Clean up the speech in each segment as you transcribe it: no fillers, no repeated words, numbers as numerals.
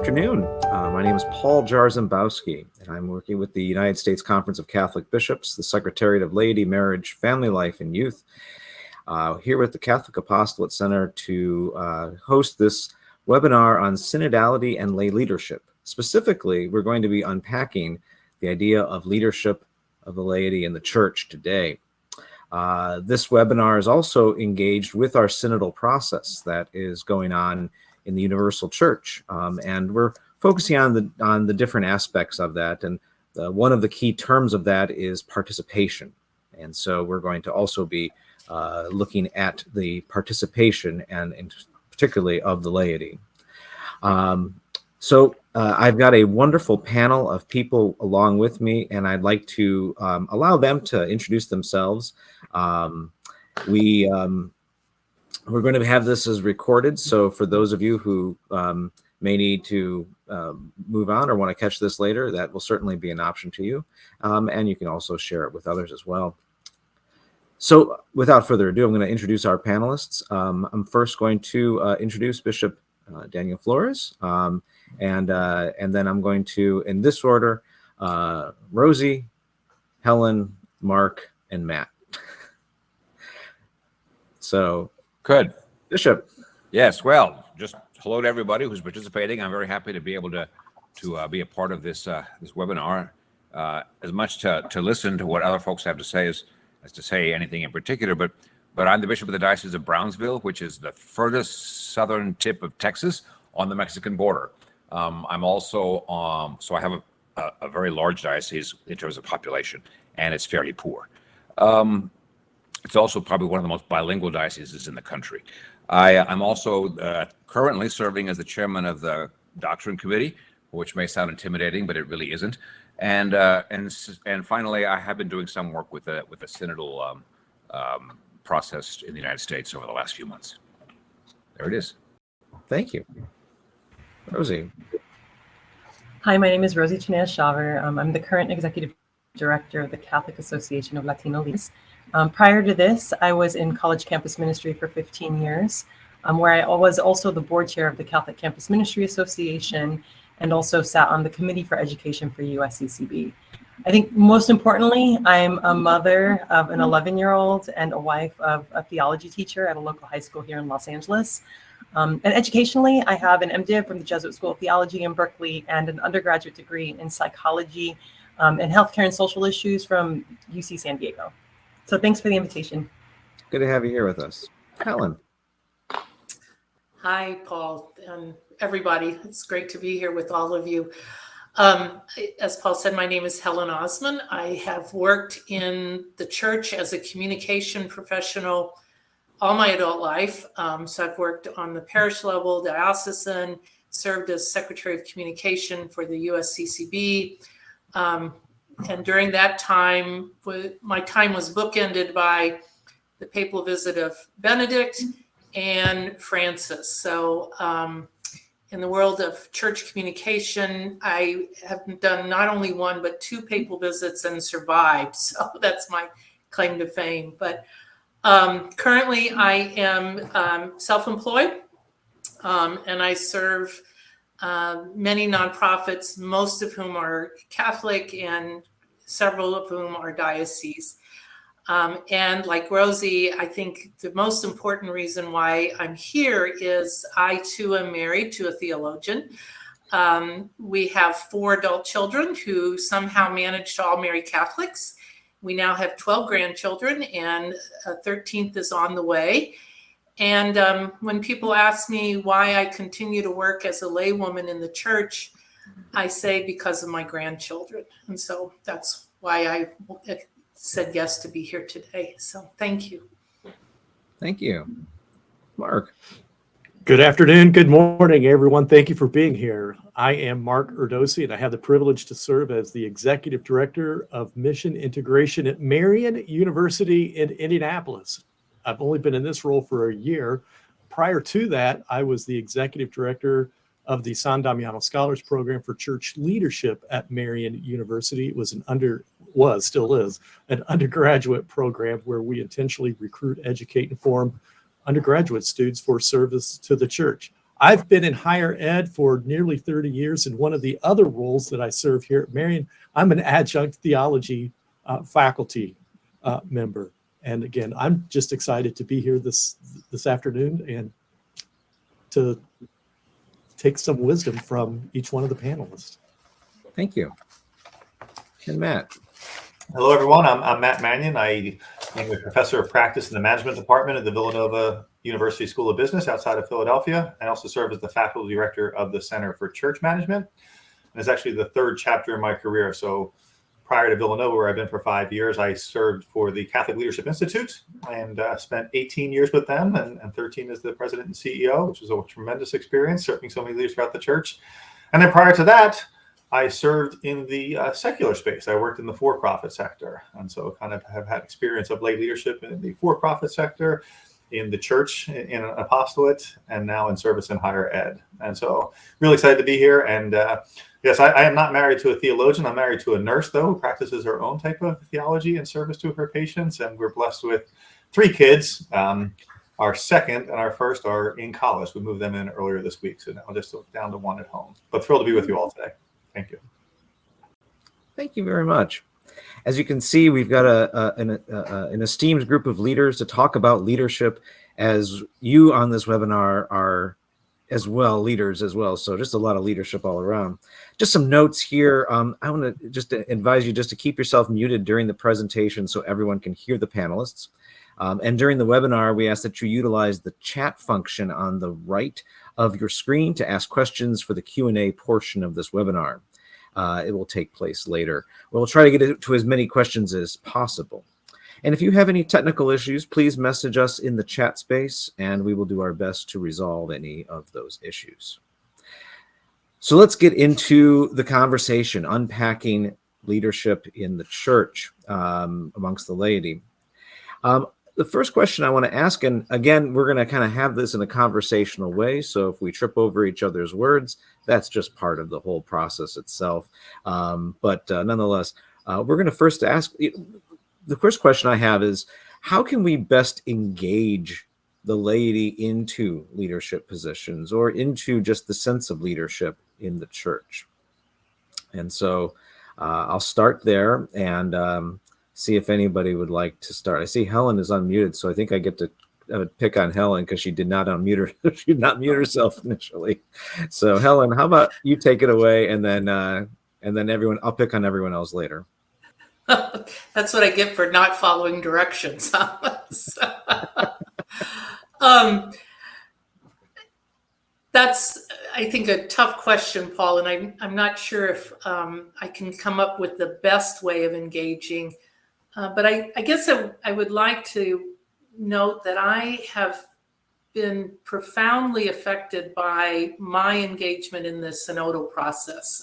afternoon. My name is Paul Jarzembowski, and I'm working with the United States Conference of Catholic Bishops, the Secretariat of Laity, Marriage, Family Life, and Youth, here at the Catholic Apostolate Center to host this webinar on synodality and lay leadership. Specifically, we're going to be unpacking the idea of leadership of the laity in the church today. This webinar is also engaged with our synodal process that is going on in the Universal Church, and we're focusing on the different aspects of that. And one of the key terms of that is participation. And so we're going to also be looking at the participation and particularly of the laity. So I've got a wonderful panel of people along with me, and I'd like to allow them to introduce themselves. We're going to have this as recorded, so for those of you who may need to move on or want to catch this later, that will certainly be an option to you, and you can also share it with others as well. So without further ado, I'm going to introduce our panelists. I'm first going to introduce Bishop Daniel Flores, and then I'm going to, in this order, Rosie, Helen, Mark, and Matt. So, good. Bishop. Yes, well, just hello to everybody who's participating. I'm very happy to be able to be a part of this this webinar. As much to listen to what other folks have to say as to say anything in particular, but I'm the Bishop of the Diocese of Brownsville, which is the furthest southern tip of Texas on the Mexican border. I'm also, so I have a very large diocese in terms of population, and it's fairly poor. It's also probably one of the most bilingual dioceses in the country. I'm also currently serving as the chairman of the Doctrine Committee, which may sound intimidating, but it really isn't. And finally, I have been doing some work with the synodal process in the United States over the last few months. There it is. Thank you. Rosie. Hi, my name is Rosie Chinea Shawver. I'm the current executive director of the Catholic Association of Latino Leaders. Prior to this, I was in college campus ministry for 15 years, where I was also the board chair of the Catholic Campus Ministry Association and also sat on the Committee for Education for USCCB. I think most importantly, I'm a mother of an 11-year-old and a wife of a theology teacher at a local high school here in Los Angeles. And educationally, I have an MDiv from the Jesuit School of Theology in Berkeley and an undergraduate degree in psychology and healthcare and social issues from UC San Diego. So thanks for the invitation. Good to have you here with us. Helen. Hi, Paul, and everybody. It's great to be here with all of you. As Paul said, my name is Helen Osman. I have worked in the church as a communication professional all my adult life. So I've worked on the parish level, diocesan, served as Secretary of Communication for the USCCB. And during that time, my time was bookended by the papal visit of Benedict and Francis. So in the world of church communication, I have done not only one, but two papal visits and survived. So that's my claim to fame. But currently I am self-employed and I serve many nonprofits, most of whom are Catholic and several of whom are diocese. And like Rosie, I think the most important reason why I'm here is I too am married to a theologian. We have 4 adult children who somehow managed to all marry Catholics. We now have 12 grandchildren and a 13th is on the way. And when people ask me why I continue to work as a laywoman in the church, I say because of my grandchildren. And so that's why I said yes to be here today. So thank you. Thank you. Mark. Good afternoon. Good morning, everyone. Thank you for being here. I am Mark Erdosy, and I have the privilege to serve as the Executive Director of Mission Integration at Marian University in Indianapolis. I've only been in this role for a year. Prior to that, I was the Executive Director of the San Damiano Scholars Program for Church Leadership at Marian University. It was still is, an undergraduate program where we intentionally recruit, educate, and form undergraduate students for service to the church. I've been in higher ed for nearly 30 years. And one of the other roles that I serve here at Marian, I'm an adjunct theology faculty member. And again, I'm just excited to be here this afternoon and to take some wisdom from each one of the panelists. Thank you. And Matt. Hello, everyone. I'm Matt Manion. I am a professor of practice in the management department at the Villanova University School of Business outside of Philadelphia. I also serve as the faculty director of the Center for Church Management. And it's actually the third chapter in my career. So prior to Villanova, where I've been for 5 years, I served for the Catholic Leadership Institute and spent 18 years with them and 13 as the president and CEO, which was a tremendous experience, serving so many leaders throughout the church. And then prior to that, I served in the secular space. I worked in the for-profit sector. And so kind of have had experience of lay leadership in the for-profit sector, in the church, in an apostolate, and now in service in higher ed. And so really excited to be here. And yes, I am not married to a theologian. I'm married to a nurse, though, who practices her own type of theology and service to her patients. And we're blessed with 3 kids. Our second and our first are in college. We moved them in earlier this week. So now just down to 1 at home. But thrilled to be with you all today. Thank you. Thank you very much. As you can see, we've got an esteemed group of leaders to talk about leadership, as you on this webinar are as well, leaders as well. So just a lot of leadership all around. Just some notes here. I want to just advise you just to keep yourself muted during the presentation so everyone can hear the panelists. And during the webinar, we ask that you utilize the chat function on the right of your screen to ask questions for the Q&A portion of this webinar. It will take place later. We'll try to get to as many questions as possible. And if you have any technical issues, please message us in the chat space, and we will do our best to resolve any of those issues. So let's get into the conversation, unpacking leadership in the church amongst the laity. The first question I want to ask, and again, we're going to kind of have this in a conversational way. So if we trip over each other's words, that's just part of the whole process itself. But nonetheless, we're going to first ask, the first question I have is, how can we best engage the laity into leadership positions or into just the sense of leadership in the church? And so I'll start there and see if anybody would like to start. I see Helen is unmuted, so I think I get to pick on Helen because she did not unmute her. She did not mute herself initially. So Helen, how about you take it away, and then everyone. I'll pick on everyone else later. That's what I get for not following directions. That's, I think, a tough question, Paul, and I'm not sure if I can come up with the best way of engaging. But I guess I would like to note that I have been profoundly affected by my engagement in the synodal process.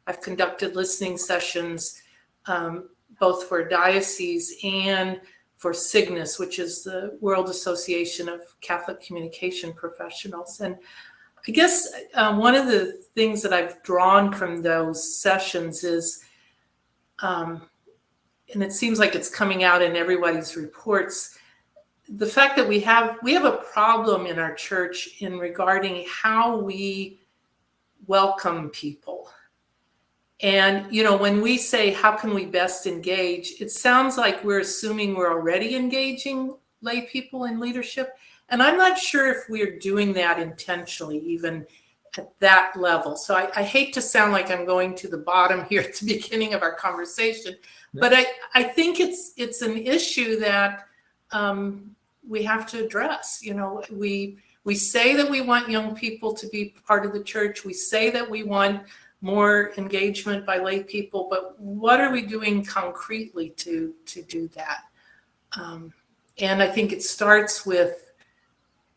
I've conducted listening sessions both for Diocese and for SIGNIS, which is the World Association of Catholic Communication Professionals. And I guess one of the things that I've drawn from those sessions is, and it seems like it's coming out in everybody's reports, the fact that we have a problem in our church in regarding how we welcome people. And, you know, when we say, how can we best engage, it sounds like we're assuming we're already engaging lay people in leadership. And I'm not sure if we're doing that intentionally, even at that level. So I hate to sound like I'm going to the bottom here at the beginning of our conversation, but I think it's an issue that we have to address. You know, we say that we want young people to be part of the church. We say that we want more engagement by lay people, but what are we doing concretely to do that? And I think it starts with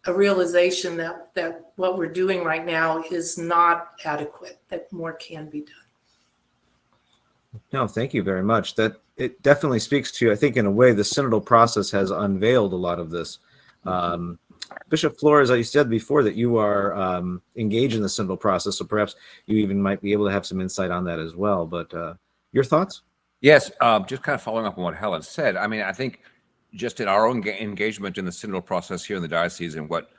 a realization that what we're doing right now is not adequate, that more can be done. No, thank you very much. That it definitely speaks to, I think, in a way, the synodal process has unveiled a lot of this. Bishop Flores, you said before that you are engaged in the synodal process, so perhaps you even might be able to have some insight on that as well. But your thoughts? Yes, just kind of following up on what Helen said. I mean, I think just in our own engagement in the synodal process here in the diocese and what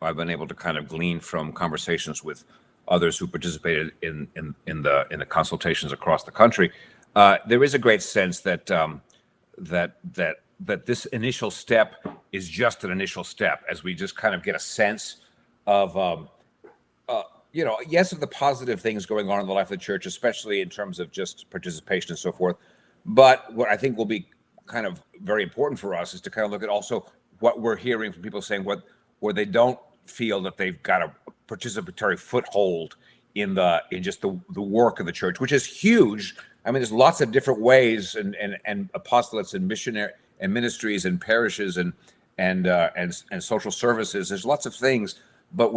I've been able to kind of glean from conversations with others who participated in the consultations across the country, there is a great sense that that this initial step is just an initial step, as we just kind of get a sense of yes, of the positive things going on in the life of the church, especially in terms of just participation and so forth. But what I think will be kind of very important for us is to kind of look at also what we're hearing from people saying where they don't feel that they've got a participatory foothold in just the work of the church, which is huge. I mean, there's lots of different ways and apostolates and missionary and ministries and parishes and social services. There's lots of things, but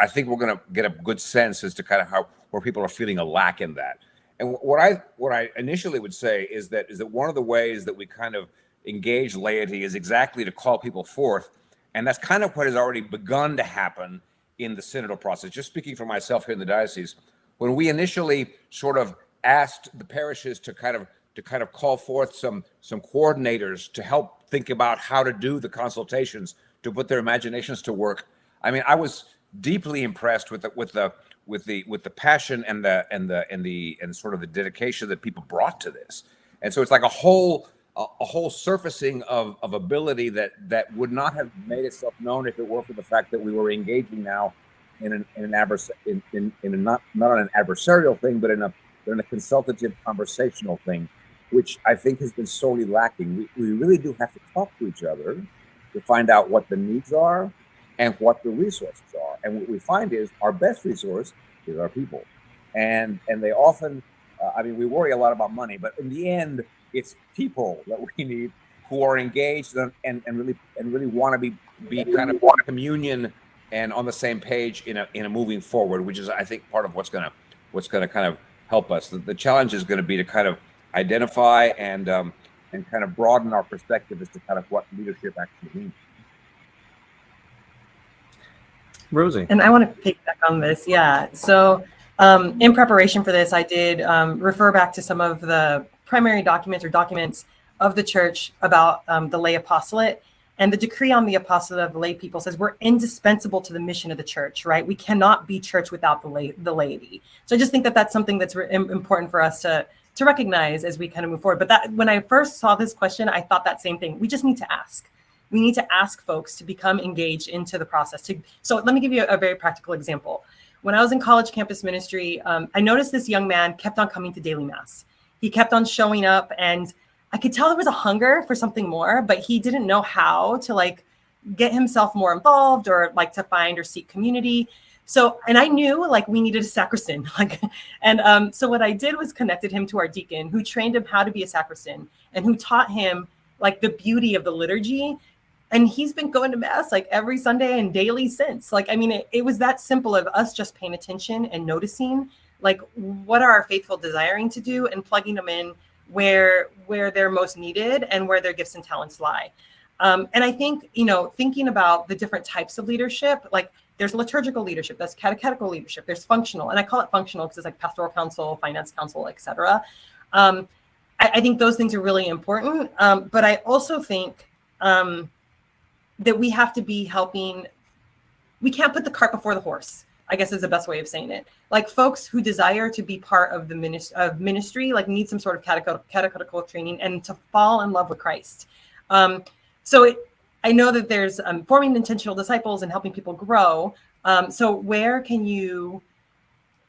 I think we're going to get a good sense as to kind of where people are feeling a lack in that. And what I initially would say is that one of the ways that we kind of engage laity is exactly to call people forth, and that's kind of what has already begun to happen in the synodal process. Just speaking for myself here in the diocese, when we initially sort of asked the parishes to kind of call forth some coordinators to help think about how to do the consultations, to put their imaginations to work. I mean, I was deeply impressed with the passion and sort of the dedication that people brought to this. And so it's like a whole surfacing of ability that would not have made itself known if it were for the fact that we were engaging now in not on an adversarial thing, but in a consultative conversational thing, which I think has been sorely lacking. We really do have to talk to each other to find out what the needs are and what the resources are. And what we find is our best resource is our people. And they often, we worry a lot about money, but in the end, it's people that we need who are engaged and really want to be kind of in communion and on the same page in a moving forward, which is, I think, part of what's going to kind of help us. The challenge is going to be to kind of identify and kind of broaden our perspective as to kind of what leadership actually means. Rosie. And I want to piggyback on this. Yeah. So in preparation for this, I did refer back to some of the primary documents of the church about the lay apostolate. And the decree on the apostolate of the lay people says we're indispensable to the mission of the church, right? We cannot be church without the laity. So I just think that that's something that's important for us to recognize as we kind of move forward. But that when I first saw this question, I thought that same thing. We just need to ask. We need to ask folks to become engaged into the process. So let me give you a very practical example. When I was in college campus ministry, I noticed this young man kept on coming to daily mass. He kept on showing up, and I could tell there was a hunger for something more, but he didn't know how to get himself more involved or to find or seek community. So, and I knew we needed a sacristan, so what I did was connected him to our deacon, who trained him how to be a sacristan and who taught him the beauty of the liturgy. And he's been going to mass every Sunday and daily since. It was that simple of us just paying attention and noticing what are our faithful desiring to do and plugging them in where they're most needed and where their gifts and talents lie. And I think, thinking about the different types of leadership, there's liturgical leadership, there's catechetical leadership, there's functional, and I call it functional because it's pastoral council, finance council, etc. I think those things are really important. But I also think that we have to be helping. We can't put the cart before the horse, I guess is the best way of saying it. Folks who desire to be part of the ministry, need some sort of catechetical training and to fall in love with Christ. I know that there's forming intentional disciples and helping people grow. So where can you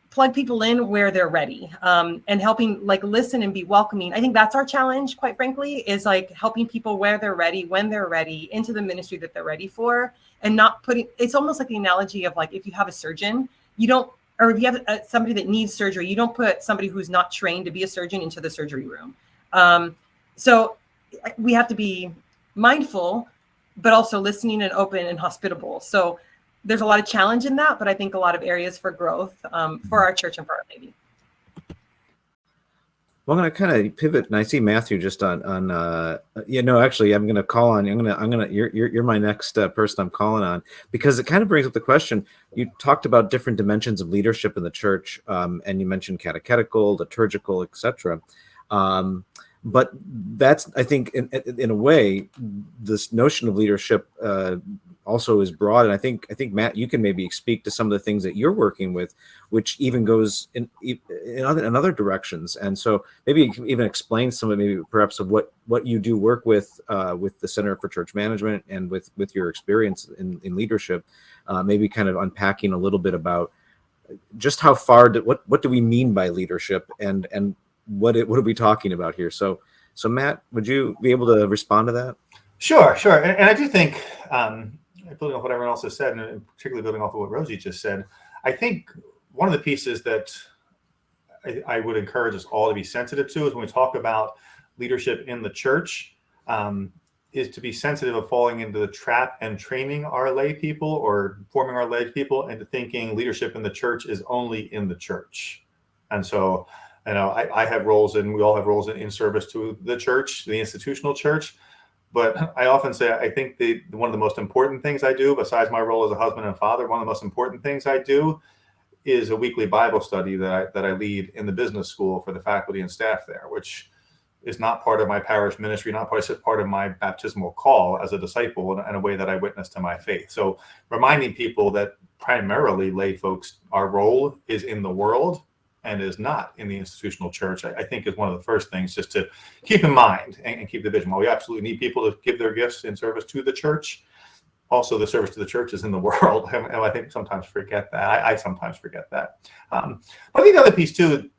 plug people in where they're ready, and helping listen and be welcoming? I think that's our challenge, quite frankly, is helping people where they're ready, when they're ready, into the ministry that they're ready for, and not putting, it's almost like the analogy of if you have a surgeon, you don't, or if you have somebody that needs surgery, you don't put somebody who's not trained to be a surgeon into the surgery room. So we have to be mindful, but also listening and open and hospitable. So there's a lot of challenge in that, but I think a lot of areas for growth for our church and for our laity. Well, I'm going to kind of pivot, and I see Matthew just on. Actually, I'm going to call on. You're my next person I'm calling on, because it kind of brings up the question. You talked about different dimensions of leadership in the church, and you mentioned catechetical, liturgical, etc. but that's, I think, in a way, this notion of leadership also is broad. And I think Matt, you can maybe speak to some of the things that you're working with, which even goes in other directions. And so maybe you can even explain some of maybe perhaps of what you do work with the Center for Church Management and with your experience in leadership, maybe kind of unpacking a little bit about just how far what do we mean by leadership and what are we talking about here? So Matt, would you be able to respond to that? Sure. And I do think, building off what everyone else has said, and particularly building off of what Rosie just said, I think one of the pieces that I would encourage us all to be sensitive to is when we talk about leadership in the church, is to be sensitive of falling into the trap and training our lay people or forming our lay people into thinking leadership in the church is only in the church. And so, I have roles, and we all have roles in service to the church, the institutional church. But I often say, I think one of the most important things I do, besides my role as a husband and father, one of the most important things I do is a weekly Bible study that I lead in the business school for the faculty and staff there, which is not part of my parish ministry, not part of my baptismal call as a disciple and a way that I witness to my faith. So reminding people that primarily lay folks, our role is in the world and is not in the institutional church, I think is one of the first things just to keep in mind and keep the vision. While we absolutely need people to give their gifts in service to the church, also the service to the church is in the world. And I think sometimes forget that. I sometimes forget that. But I think the other piece too,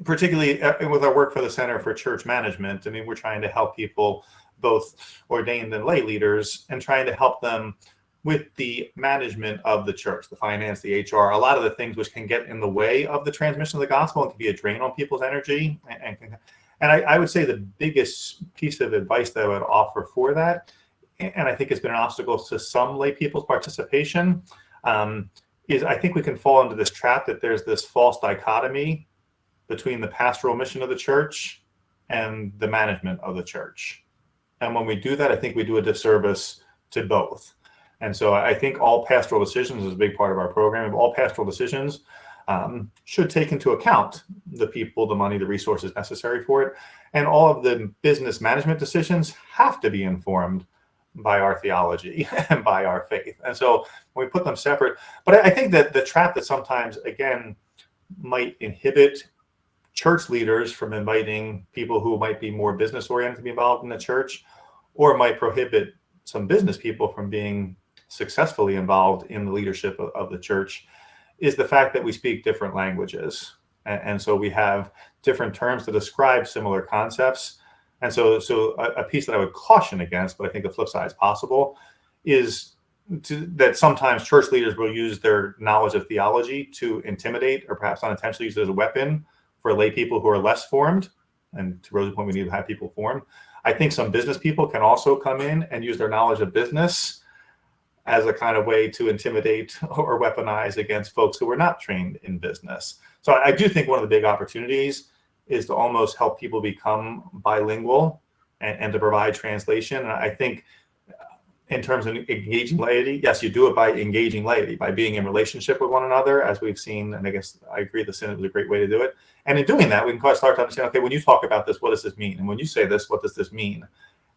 particularly with our work for the Center for Church Management, I mean, we're trying to help people, both ordained and lay leaders, and trying to help them with the management of the church, the finance, the HR, a lot of the things which can get in the way of the transmission of the gospel and can be a drain on people's energy. And I would say the biggest piece of advice that I would offer for that, and I think it's been an obstacle to some lay people's participation, is I think we can fall into this trap that there's this false dichotomy between the pastoral mission of the church and the management of the church. And when we do that, I think we do a disservice to both. And so I think all pastoral decisions is a big part of our program. All pastoral decisions should take into account the people, the money, the resources necessary for it. And all of the business management decisions have to be informed by our theology and by our faith. And so when we put them separate, but I think that the trap that sometimes, again, might inhibit church leaders from inviting people who might be more business oriented to be involved in the church, or might prohibit some business people from being successfully involved in the leadership of the church, is the fact that we speak different languages. And so we have different terms to describe similar concepts. And so a piece that I would caution against, but I think the flip side is possible, is that sometimes church leaders will use their knowledge of theology to intimidate or perhaps unintentionally use it as a weapon for lay people who are less formed. And to Rosie's point, we need to have people formed. I think some business people can also come in and use their knowledge of business as a kind of way to intimidate or weaponize against folks who are not trained in business. So I do think one of the big opportunities is to almost help people become bilingual and to provide translation. And I think in terms of engaging laity, yes, you do it by engaging laity, by being in relationship with one another, as we've seen. And I guess I agree the synod was a great way to do it. And in doing that, we can start to understand, okay, when you talk about this, what does this mean? And when you say this, what does this mean?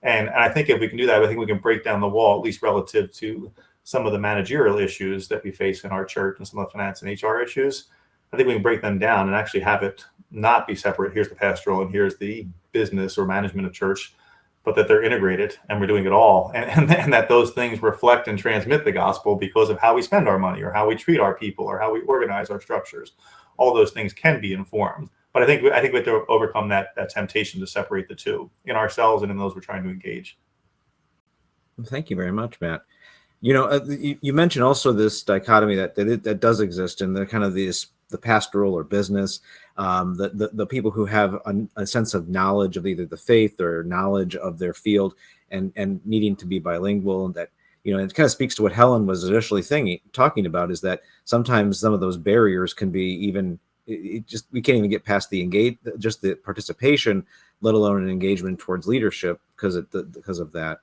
And I think if we can do that, I think we can break down the wall, at least relative to some of the managerial issues that we face in our church and some of the finance and HR issues. I think we can break them down and actually have it not be separate. Here's the pastoral and here's the business or management of church, but that they're integrated and we're doing it all. And that those things reflect and transmit the gospel because of how we spend our money or how we treat our people or how we organize our structures. All those things can be informed. But I think we have to overcome that temptation to separate the two in ourselves and in those we're trying to engage. Well, thank you very much, Matt. You mentioned also this dichotomy that does exist in the kind of the pastoral or business, the people who have a sense of knowledge of either the faith or knowledge of their field and needing to be bilingual. And that, it kind of speaks to what Helen was initially talking about, is that sometimes some of those barriers can be even, we can't even get past the participation, let alone an engagement towards leadership because of that.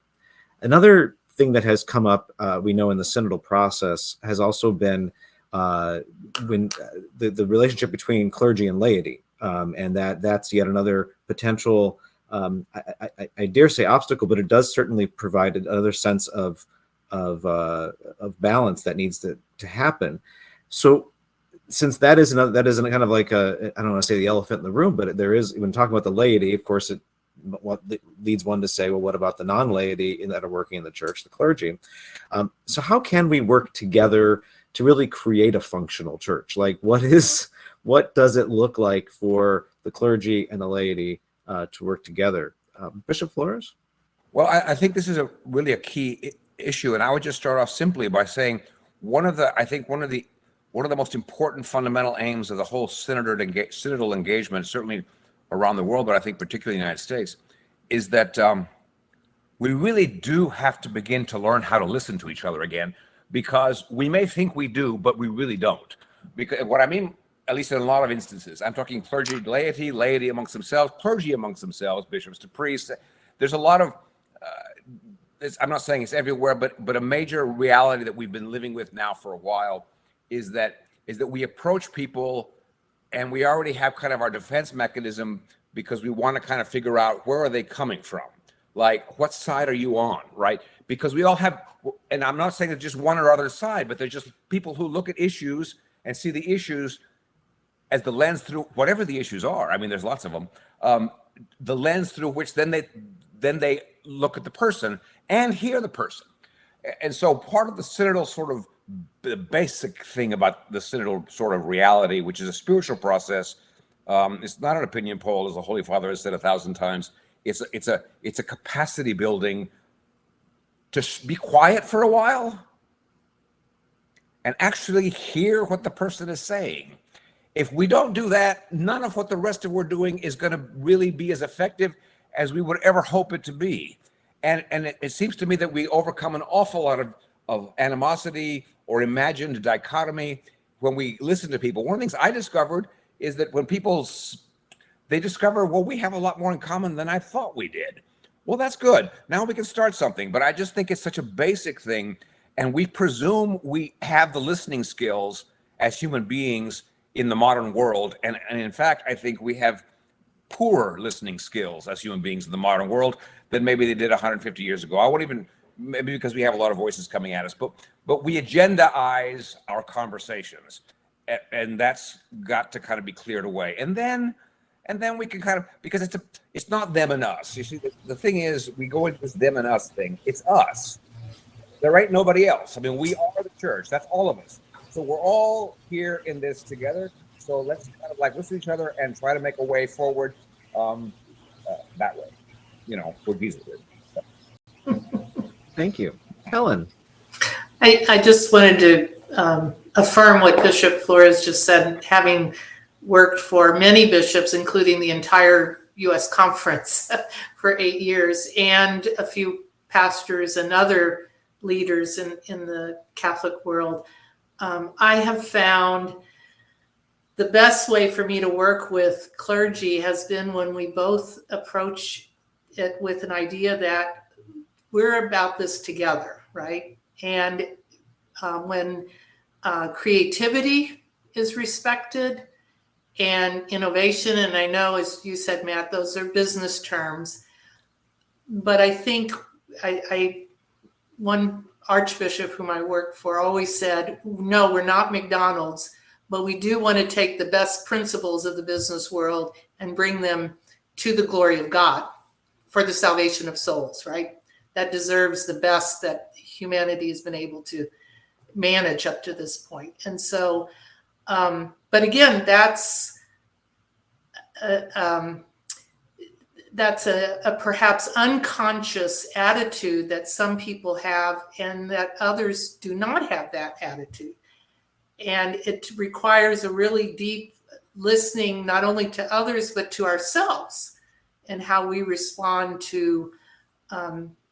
Another thing that has come up, we know in the synodal process, has also been when the relationship between clergy and laity, and that's yet another potential I dare say obstacle, but it does certainly provide another sense of balance that needs to happen. So since that isn't kind of like I don't want to say the elephant in the room, but there is, when talking about the laity, of course, what leads one to say, well, what about the non-laity that are working in the church, the clergy? So how can we work together to really create a functional church? Like, what does it look like for the clergy and the laity to work together? Bishop Flores? Well, I think this is really a key issue, and I would just start off simply by saying one of the most important fundamental aims of the whole synodal engagement, certainly around the world, but I think particularly in the United States, is that we really do have to begin to learn how to listen to each other again, because we may think we do, but we really don't. Because what I mean, at least in a lot of instances, I'm talking clergy, laity amongst themselves, clergy amongst themselves, bishops to priests. There's a lot of, I'm not saying it's everywhere, but a major reality that we've been living with now for a while is that we approach people and we already have kind of our defense mechanism, because we want to kind of figure out, where are they coming from? Like, what side are you on, right? Because we all have, and I'm not saying it's just one or other side, but they're just people who look at issues and see the issues as the lens through whatever the issues are. I mean, there's lots of them. The lens through which then they look at the person and hear the person. And so part of the synodal sort of the basic thing about the synodal sort of reality, which is a spiritual process, it's not an opinion poll, as the Holy Father has said 1,000 times. It's a capacity building to be quiet for a while and actually hear what the person is saying. If we don't do that, none of what the rest of we're doing is going to really be as effective as we would ever hope it to be. And it seems to me that we overcome an awful lot of animosity or imagined dichotomy when we listen to people. One of the things I discovered is that when they discover, well, we have a lot more in common than I thought we did. Well, that's good. Now we can start something. But I just think it's such a basic thing. And we presume we have the listening skills as human beings in the modern world. And in fact, I think we have poorer listening skills as human beings in the modern world than maybe they did 150 years ago. I won't even, maybe because we have a lot of voices coming at us, but we agendaize our conversations, and that's got to kind of be cleared away. And then we can kind of, because it's not them and us. You see, the thing is, we go into this them and us thing. It's us. There ain't nobody else. I mean, we are the church. That's all of us. So we're all here in this together. So let's kind of like listen to each other and try to make a way forward that way, for Jesus. Thank you. Helen. I just wanted to affirm what Bishop Flores just said, having worked for many bishops, including the entire U.S. conference for 8 years, and a few pastors and other leaders in the Catholic world. I have found the best way for me to work with clergy has been when we both approach it with an idea that we're about this together, right? And when creativity is respected and innovation, and I know, as you said, Matt, those are business terms, but I think one archbishop whom I worked for always said, no, we're not McDonald's, but we do want to take the best principles of the business world and bring them to the glory of God for the salvation of souls, right? That deserves the best that humanity has been able to manage up to this point. And so, but again, that's a perhaps unconscious attitude that some people have, and that others do not have that attitude. And it requires a really deep listening, not only to others, but to ourselves, and how we respond to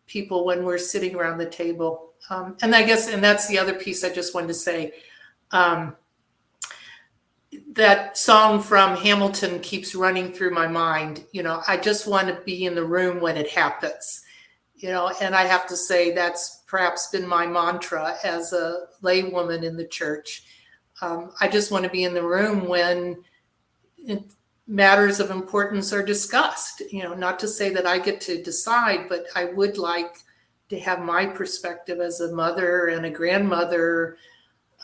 people when we're sitting around the table. And I guess, and that's the other piece I just wanted to say, that song from Hamilton keeps running through my mind. I just want to be in the room when it happens, and I have to say that's perhaps been my mantra as a laywoman in the church. I just want to be in the room when matters of importance are discussed. Not to say that I get to decide, but I would like to have my perspective as a mother and a grandmother,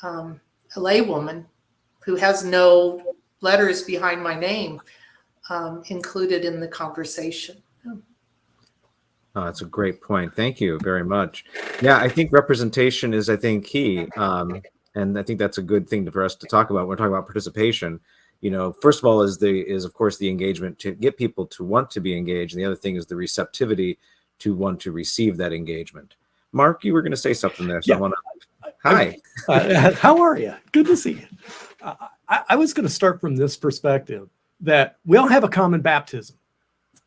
a laywoman who has no letters behind my name, included in the conversation. Oh, that's a great point. Thank you very much. Yeah, I think representation is, key. And I think that's a good thing for us to talk about. We're talking about participation. First of all, is of course the engagement to get people to want to be engaged. And the other thing is the receptivity to want to receive that engagement. Mark, you were going to say something there. So Yeah. Hi. How are you? Good to see you. I was going to start from this perspective that we all have a common baptism.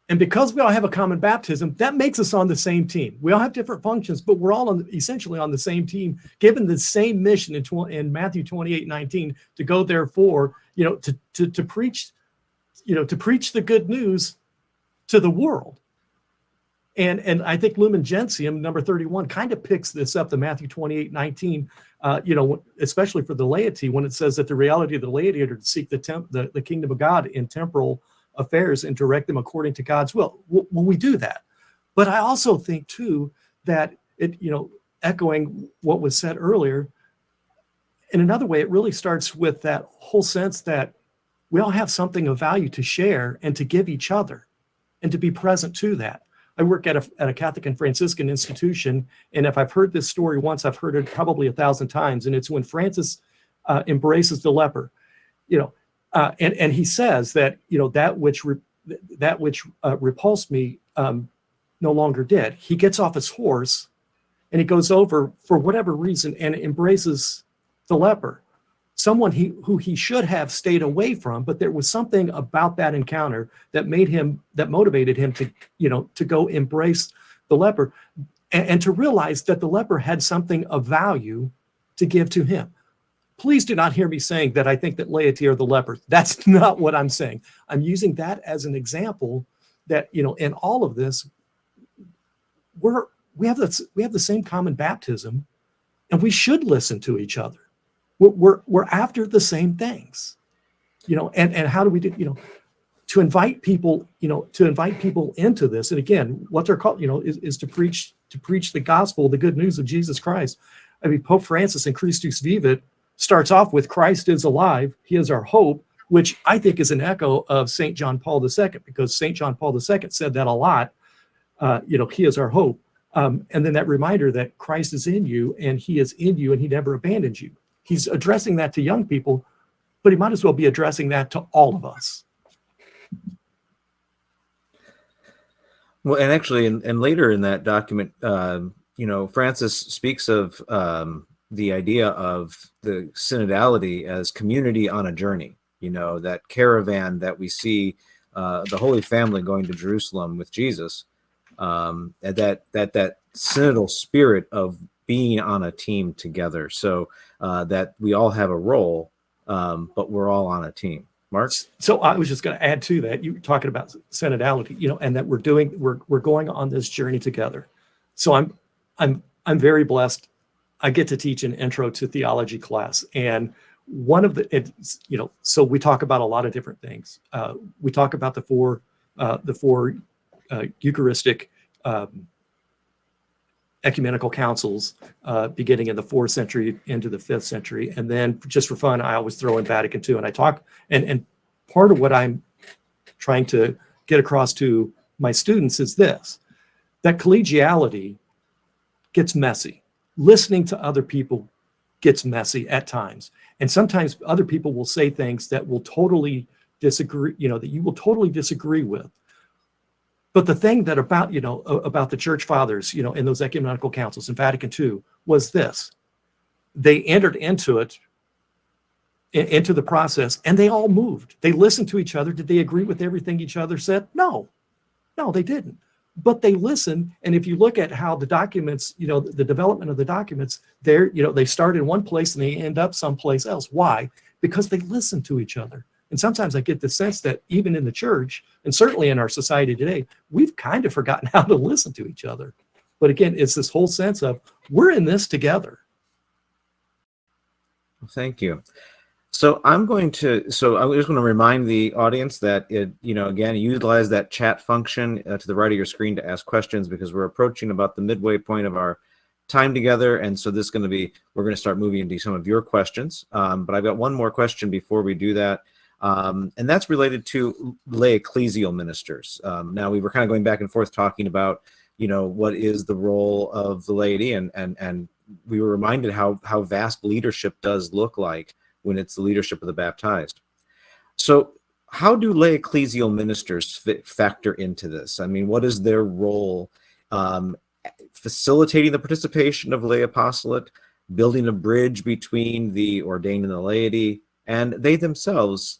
And because we all have a common baptism, that makes us on the same team. We all have different functions, but we're all essentially on the same team, given the same mission in Matthew 28:19 to go therefore, to preach, to preach the good news to the world. And I think Lumen Gentium, number 31, kind of picks this up, the Matthew 28:19, especially for the laity, when it says that the reality of the laity are to seek the kingdom of God in temporal affairs and direct them according to God's will. Well, we do that. But I also think too that it, echoing what was said earlier, in another way, it really starts with that whole sense that we all have something of value to share and to give each other and to be present to that. I work at a Catholic and Franciscan institution, and if I've heard this story once, I've heard it probably 1,000 times, and it's when Francis embraces the leper, and he says that that which repulsed me no longer did. He gets off his horse and he goes over for whatever reason and embraces the leper, someone who he should have stayed away from, but there was something about that encounter that motivated him to go embrace the leper and to realize that the leper had something of value to give to him. Please do not hear me saying that I think that laity are the lepers. That's not what I'm saying. I'm using that as an example that, in all of this, we have the same common baptism, and we should listen to each other. We're after the same things, and how do we do, to invite people into this. And again, what they're called, is to preach the gospel, the good news of Jesus Christ. I mean, Pope Francis in Christus Vivit starts off with Christ is alive. He is our hope, which I think is an echo of St. John Paul II, because St. John Paul II said that a lot. He is our hope. And then that reminder that Christ is in you and he is in you and he never abandons you. He's addressing that to young people, but he might as well be addressing that to all of us. Well, and actually, and later in that document, Francis speaks of the idea of the synodality as community on a journey. That caravan that we see, the Holy Family going to Jerusalem with Jesus, and that synodal spirit of being on a team together. So that we all have a role, but we're all on a team. Mark? So I was just going to add to that. You were talking about synodality, and that we're going on this journey together. So I'm very blessed. I get to teach an intro to theology class, and one of so we talk about a lot of different things. We talk about the four Eucharistic ecumenical councils, beginning in the 4th century into the 5th century. And then just for fun, I always throw in Vatican II, and I talk, and part of what I'm trying to get across to my students is this, that collegiality gets messy. Listening to other people gets messy at times. And sometimes other people will say things that will totally disagree, that you will totally disagree with. But the thing that about the church fathers, in those ecumenical councils in Vatican II was this: they entered into the process, and they all moved. They listened to each other. Did they agree with everything each other said? No, they didn't. But they listened. And if you look at how the documents, the development of the documents, they start in one place and they end up someplace else. Why? Because they listened to each other. And sometimes I get the sense that even in the church, and certainly in our society today, we've kind of forgotten how to listen to each other. But again, it's this whole sense of we're in this together. Thank you. So I'm just going to remind the audience that again, utilize that chat function to the right of your screen to ask questions, because we're approaching about the midway point of our time together. And so we're going to start moving into some of your questions. But I've got one more question before we do that. And that's related to lay ecclesial ministers. Now, we were kind of going back and forth talking about, what is the role of the laity, and we were reminded how vast leadership does look like when it's the leadership of the baptized. So how do lay ecclesial ministers factor into this? I mean, what is their role? Facilitating the participation of lay apostolate, building a bridge between the ordained and the laity, and they themselves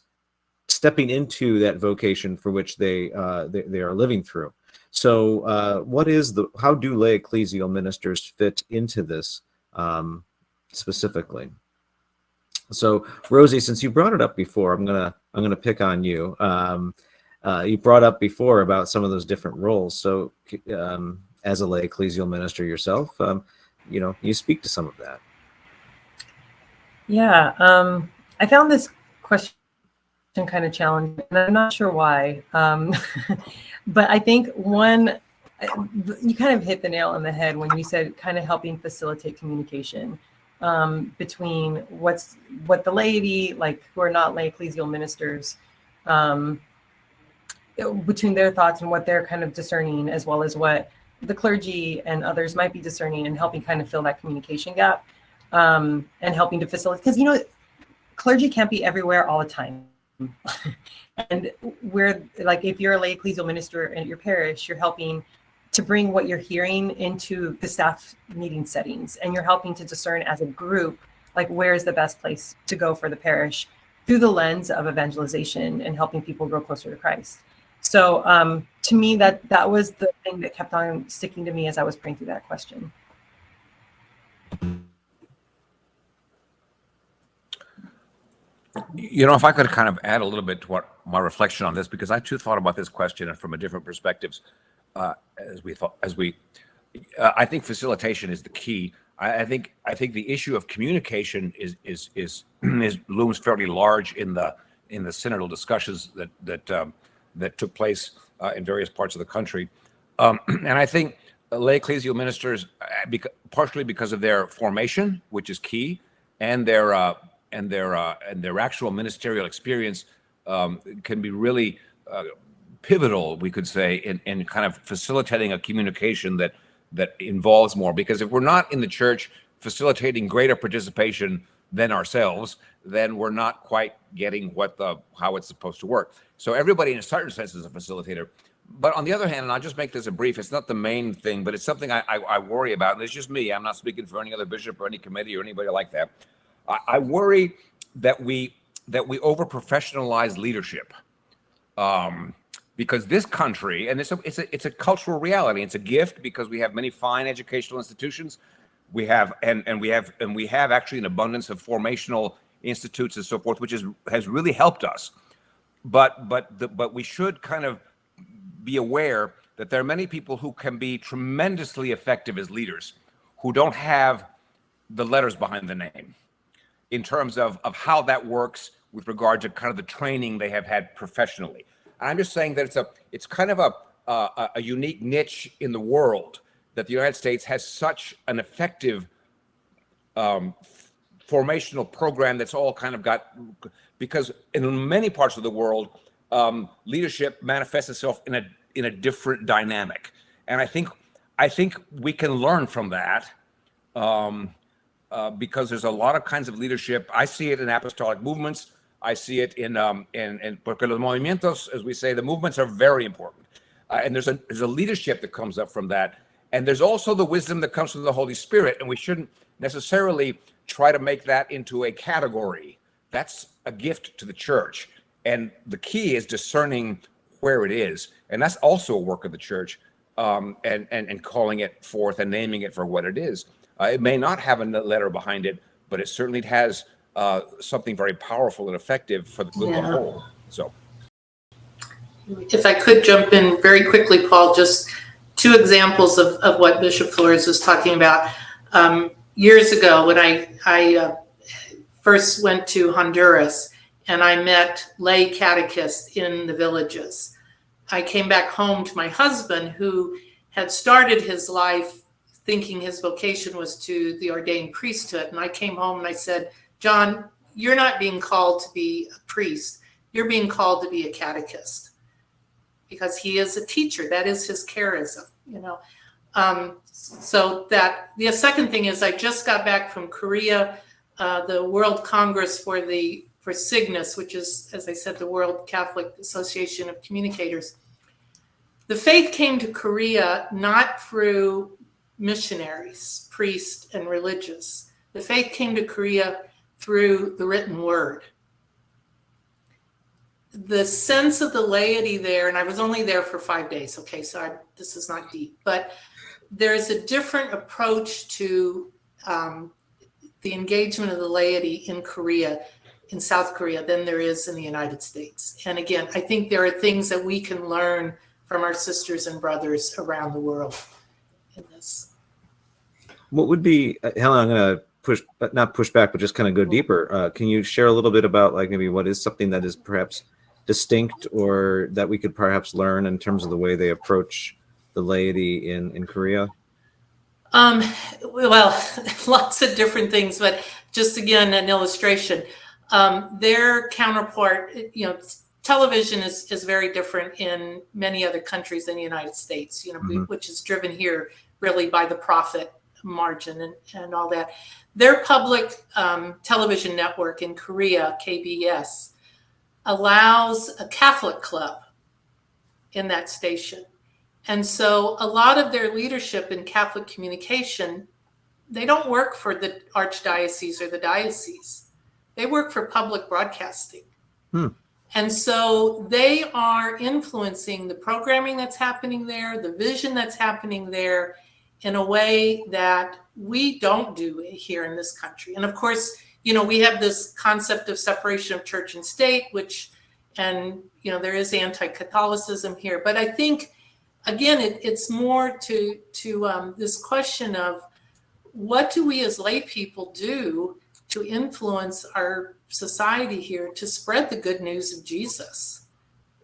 stepping into that vocation for which they are living through. So how do lay ecclesial ministers fit into this specifically? So Rosie, since you brought it up before, I'm gonna pick on you. You brought up before about some of those different roles. So as a lay ecclesial minister yourself, you speak to some of that. Yeah, I found this question kind of challenging, and I'm not sure why. But I think you kind of hit the nail on the head when you said kind of helping facilitate communication between what the laity, like who are not lay ecclesial ministers, between their thoughts and what they're kind of discerning, as well as what the clergy and others might be discerning, and helping kind of fill that communication gap, and helping to facilitate, because clergy can't be everywhere all the time. And we're like, if you're a lay ecclesial minister at your parish, you're helping to bring what you're hearing into the staff meeting settings, and you're helping to discern as a group, like where is the best place to go for the parish through the lens of evangelization and helping people grow closer to Christ. So to me, that was the thing that kept on sticking to me as I was praying through that question. If I could kind of add a little bit to what my reflection on this, because I too thought about this question and from a different perspectives. I think facilitation is the key. I think the issue of communication is looms fairly large in the synodal discussions that took place in various parts of the country, and I think lay ecclesial ministers, partially because of their formation, which is key, and their actual ministerial experience, can be really pivotal, we could say, in kind of facilitating a communication that involves more. Because if we're not in the church facilitating greater participation than ourselves, then we're not quite getting how it's supposed to work. So everybody in a certain sense is a facilitator. But on the other hand, and I'll just make this a brief, it's not the main thing, but it's something I worry about, and it's just me. I'm not speaking for any other bishop or any committee or anybody like that. I worry that we over-professionalize leadership, because this country, and it's a cultural reality. It's a gift because we have many fine educational institutions. We have actually an abundance of formational institutes and so forth, which has really helped us. But we should kind of be aware that there are many people who can be tremendously effective as leaders who don't have the letters behind the name, in terms of how that works with regard to kind of the training they have had professionally. And I'm just saying that it's kind of a unique niche in the world that the United States has such an effective formational program that's all kind of got, because in many parts of the world, leadership manifests itself in a different dynamic. And I think we can learn from that. Because there's a lot of kinds of leadership. I see it in apostolic movements. I see it in porque los movimientos, as we say, the movements are very important. And there's a leadership that comes up from that. And there's also the wisdom that comes from the Holy Spirit. And we shouldn't necessarily try to make that into a category. That's a gift to the church. And the key is discerning where it is. And that's also a work of the church, and calling it forth and naming it for what it is. It may not have a letter behind it, but it certainly has something very powerful and effective for the good of the whole. So, if I could jump in very quickly, Paul, just two examples of what Bishop Flores was talking about. Years ago, when I first went to Honduras, and I met lay catechists in the villages. I came back home to my husband, who had started his life thinking his vocation was to the ordained priesthood. And I came home and I said, John, you're not being called to be a priest. You're being called to be a catechist, because he is a teacher. That is his charism, you know. So that the second thing is, I just got back from Korea, the World Congress for SIGNIS, which is, as I said, the World Catholic Association of Communicators. The faith came to Korea not through missionaries, priests, and religious. The faith came to Korea through the written word. The sense of the laity there, and I was only there for 5 days, okay, so this is not deep, but there's a different approach to the engagement of the laity in Korea, in South Korea, than there is in the United States. And again, I think there are things that we can learn from our sisters and brothers around the world in this. What would be, Helen, I'm going to not push back, but just kind of go deeper. Can you share a little bit about, like, maybe what is something that is perhaps distinct, or that we could perhaps learn in terms of the way they approach the laity in Korea? Well, lots of different things, but just again, an illustration. Their counterpart, you know, television is very different in many other countries than the United States, you know, which is driven here really by the profit margin and all that. Their public television network in Korea, KBS, allows a Catholic club in that station. And so a lot of their leadership in Catholic communication, they don't work for the archdiocese or the diocese. They work for public broadcasting. And so they are influencing the programming that's happening there, the vision that's happening there, in a way that we don't do here in this country. And of course, you know, we have this concept of separation of church and state, and you know, there is anti-Catholicism here. But I think, again, it's more to this question of, what do we as lay people do to influence our society here to spread the good news of Jesus?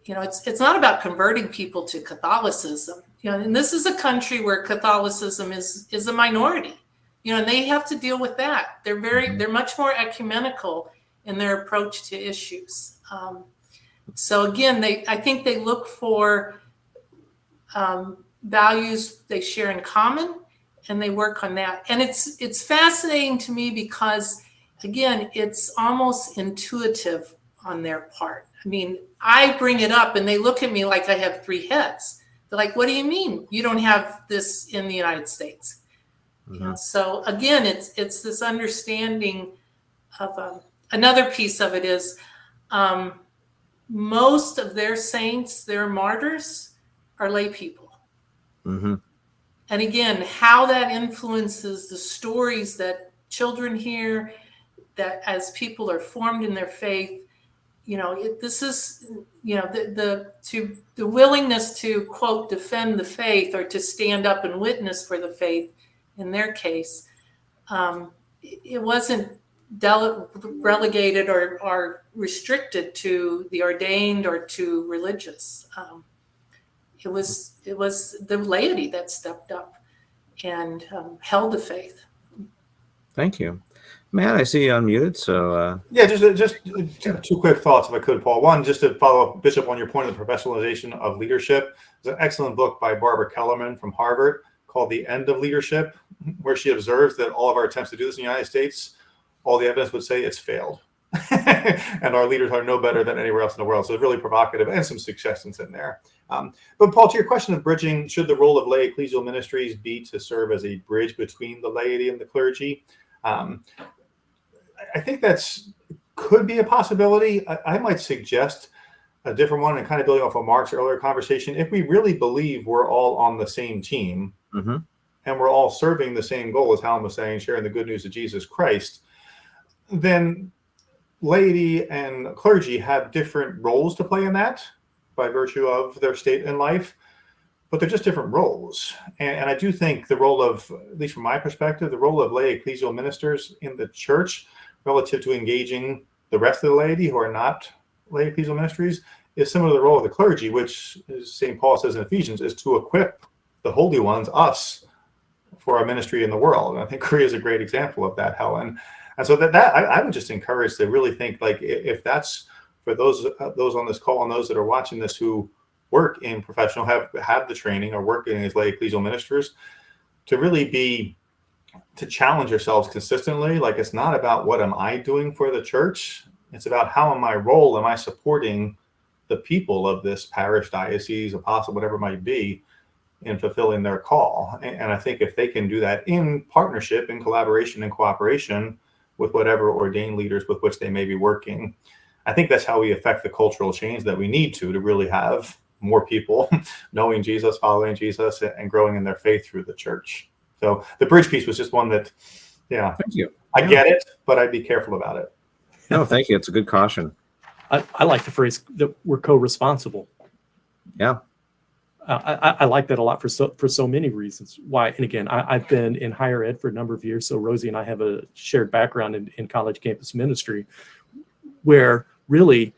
You know, it's not about converting people to Catholicism. You know, and this is a country where Catholicism is a minority. You know, and they have to deal with that. They're much more ecumenical in their approach to issues. So again, I think they look for values they share in common, and they work on that. And it's fascinating to me because, again, it's almost intuitive on their part. I mean, I bring it up and they look at me like I have 3 heads. They're like, what do you mean you don't have this in the United States? You know, so again, it's this understanding of another piece of it is most of their saints, their martyrs, are lay people. And again, how that influences the stories that children hear, that as people are formed in their faith, you know, this is, you know, the willingness to, quote, defend the faith, or to stand up and witness for the faith. In their case, it wasn't relegated or restricted to the ordained or to religious. It was the laity that stepped up and held the faith. Thank you. Matt, I see you unmuted, so... Yeah, just 2 quick thoughts, if I could, Paul. One, just to follow up, Bishop, on your point of the professionalization of leadership. There's an excellent book by Barbara Kellerman from Harvard called The End of Leadership, where she observes that all of our attempts to do this in the United States, all the evidence would say it's failed. And our leaders are no better than anywhere else in the world. So it's really provocative, and some suggestions in there. But Paul, to your question of bridging, should the role of lay ecclesial ministries be to serve as a bridge between the laity and the clergy? I think could be a possibility. I might suggest a different one, and kind of building off of Mark's earlier conversation. If we really believe we're all on the same team, and we're all serving the same goal, as Helen was saying, sharing the good news of Jesus Christ, then laity and clergy have different roles to play in that by virtue of their state in life, but they're just different roles. And I do think the role of, at least from my perspective, the role of lay ecclesial ministers in the church relative to engaging the rest of the laity who are not lay ecclesial ministries is similar to the role of the clergy, which, as St. Paul says in Ephesians, is to equip the holy ones, us, for our ministry in the world. And I think Korea is a great example of that, Helen. And so that I would just encourage to really think, like, if that's for those on this call and those that are watching this who work in professional, have the training or working as lay ecclesial ministers, to really to challenge yourselves consistently. Like, it's not about what am I doing for the church. It's about how am I supporting the people of this parish, diocese, apostle, whatever it might be, in fulfilling their call. And I think if they can do that in partnership, in collaboration, and cooperation with whatever ordained leaders with which they may be working, I think that's how we affect the cultural change that we need to really have more people knowing Jesus, following Jesus, and growing in their faith through the church. So the bridge piece was just one that, yeah, Thank you. I get it, but I'd be careful about it. No, thank you. It's a good caution. I like the phrase that we're co-responsible. Yeah. I like that a lot for so many reasons. Why? And again, I've been in higher ed for a number of years. So Rosie and I have a shared background in college campus ministry, where really,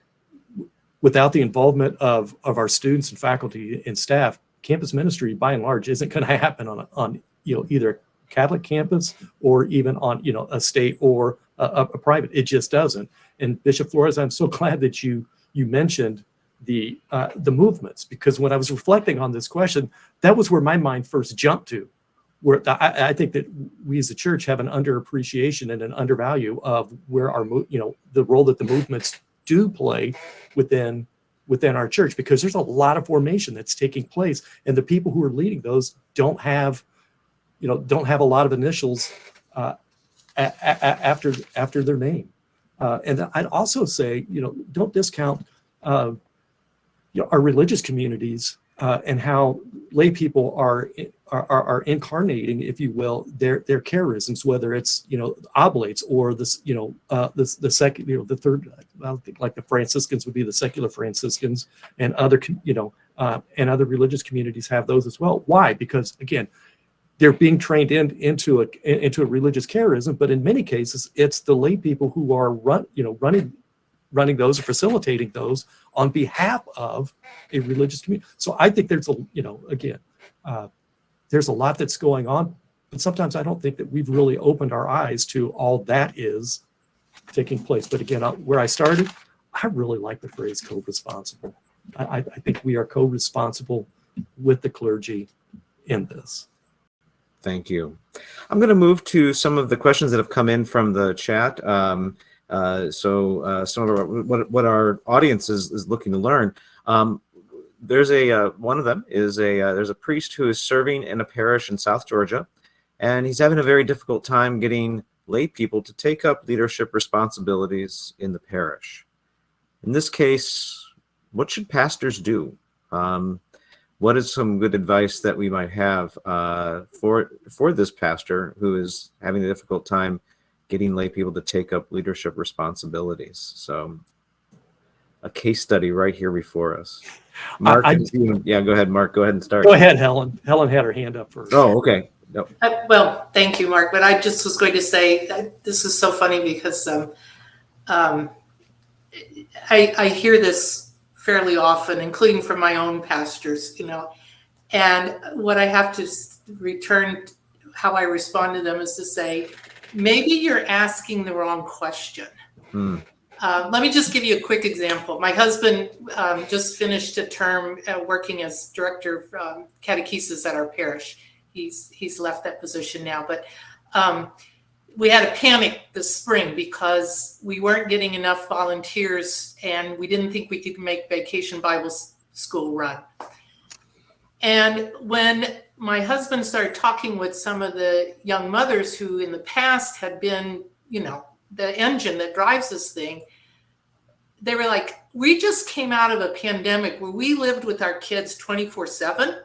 without the involvement of our students and faculty and staff, campus ministry by and large isn't going to happen on either Catholic campus or even on a state or a private. It just doesn't. And Bishop Flores, I'm so glad that you mentioned the movements, because when I was reflecting on this question, that was where my mind first jumped to. Where I think that we as a church have an underappreciation and an undervalue of where the role that the movements do play within our church, because there's a lot of formation that's taking place, and the people who are leading those don't have a lot of initials after their name. And I'd also say, don't discount our religious communities and how lay people are incarnating, if you will, their charisms, whether it's oblates or the second, the third. I think like the Franciscans would be the secular Franciscans, and other and other religious communities have those as well. Why? Because again, they're being trained into a religious charism, but in many cases, it's the lay people who are running those or facilitating those on behalf of a religious community. So I think there's there's a lot that's going on, but sometimes I don't think that we've really opened our eyes to all that is taking place. But again, where I started, I really like the phrase co-responsible. I think we are co-responsible with the clergy in this. Thank you. I'm going to move to some of the questions that have come in from the chat. Some of what our audience is looking to learn. There's one of them is there's a priest who is serving in a parish in South Georgia, and he's having a very difficult time getting lay people to take up leadership responsibilities in the parish. In this case, what should pastors do? What is some good advice that we might have for this pastor who is having a difficult time getting lay people to take up leadership responsibilities? So a case study right here before us. Mark, yeah, go ahead, Mark. Go ahead and start. Go ahead, Helen. Helen had her hand up first. Oh, okay. No. Well, thank you, Mark. But I just was going to say, this is so funny because I hear this fairly often, including from my own pastors, and what I have to return, how I respond to them is to say, maybe you're asking the wrong question. Let me just give you a quick example. My husband just finished a term working as director of catechesis at our parish. He's left that position now, but we had a panic this spring because we weren't getting enough volunteers and we didn't think we could make Vacation Bible School run. And when my husband started talking with some of the young mothers who in the past had been, the engine that drives this thing, they were like, we just came out of a pandemic where we lived with our kids 24/7.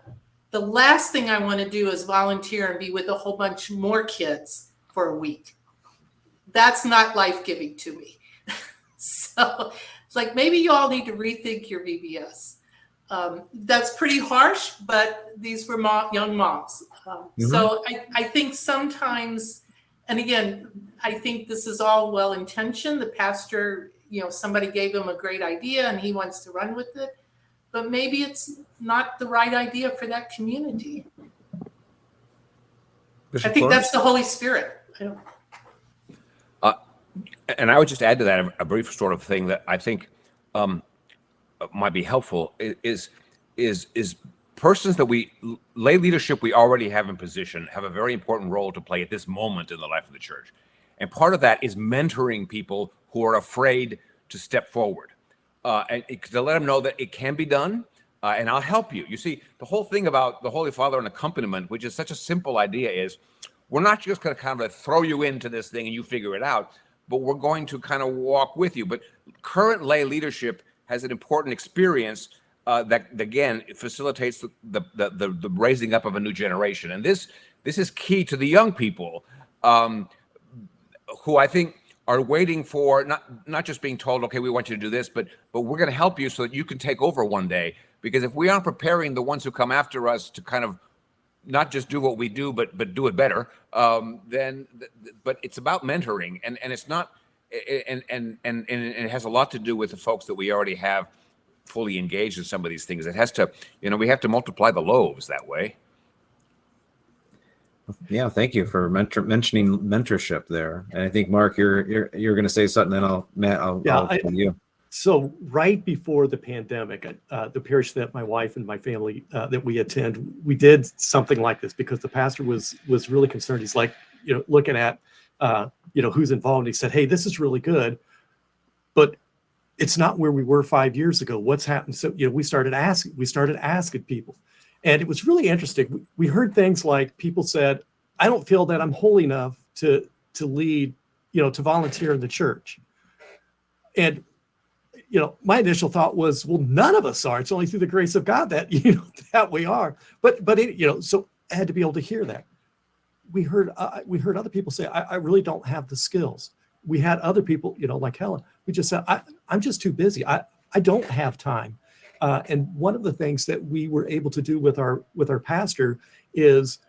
The last thing I want to do is volunteer and be with a whole bunch more kids for a week. That's not life-giving to me. So it's like, maybe you all need to rethink your VBS. That's pretty harsh, but these were young moms. So I think sometimes And again, I think this is all well-intentioned. The pastor, somebody gave him a great idea and he wants to run with it, but maybe it's not the right idea for that community. Bishop I think Flores? that's the Holy Spirit. And I would just add to that a brief sort of thing that I think might be helpful is persons that lay leadership we already have in position have a very important role to play at this moment in the life of the church. And part of that is mentoring people who are afraid to step forward and to let them know that it can be done. And I'll help you. You see, the whole thing about the Holy Father and accompaniment, which is such a simple idea, is we're not just going to kind of throw you into this thing and you figure it out, but we're going to kind of walk with you. But current lay leadership has an important experience that, again, facilitates the raising up of a new generation. And this is key to the young people who I think are waiting for not just being told, okay, we want you to do this, but we're going to help you so that you can take over one day. Because if we aren't preparing the ones who come after us to kind of not just do what we do, but do it better, but it's about mentoring, and it's not, and it has a lot to do with the folks that we already have fully engaged in some of these things. It has to, we have to multiply the loaves that way. Yeah, thank you for mentioning mentorship there. And I think Mark, you're going to say something, then I'll tell you. So right before the pandemic, the parish that my wife and my family that we attend, we did something like this because the pastor was really concerned. He's like, looking at, who's involved. And he said, hey, this is really good, but it's not where we were 5 years ago. What's happened? So, we started asking people, and it was really interesting. We heard things like people said, I don't feel that I'm holy enough to lead, to volunteer in the church. And my initial thought was, well, none of us are. It's only through the grace of God that, that we are. But so I had to be able to hear that. We heard other people say, I really don't have the skills. We had other people, like Helen, we just said, I'm just too busy. I don't have time. And one of the things that we were able to do with our pastor is,